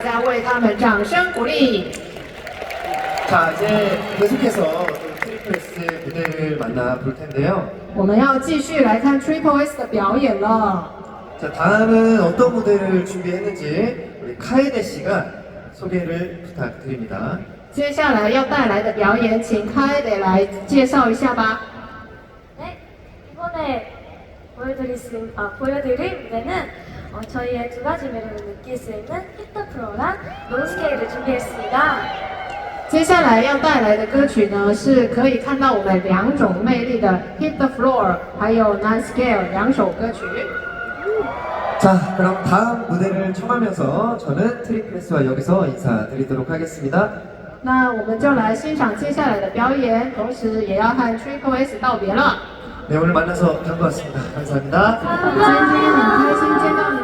大家为他们掌声鼓励。 자, 이제 계속해서 또 트리플 S 무대를 만나볼 텐데요. 我们要继续来看 Triple S 的表演了。 자, 다음은 어떤 무대를 준비했는지 우리 카에데 씨가 소개를 부탁드립니다. 接下来要带来的表演，请开得来介绍一下吧。 네, 이번에 보여드릴 무대는 저희의 두 가지 매력을 느낄 수 있는 히트 프로랑 롱스케일을 준비했습니다. 接下来要带来的歌曲呢，是可以看到我们两种魅力的 Hit the Floor， 还有 Non Scale 两首歌曲。 자, 그럼 다음 무대를 청하면서 저는 트리플 S와 여기서 인사드리도록 하겠습니다. 那我们就来欣赏接下来的表演，同时也要和 Triple S 道别了。 네, 오늘 만나서 반가웠습니다. 감사합니다. 今天很开心见到你。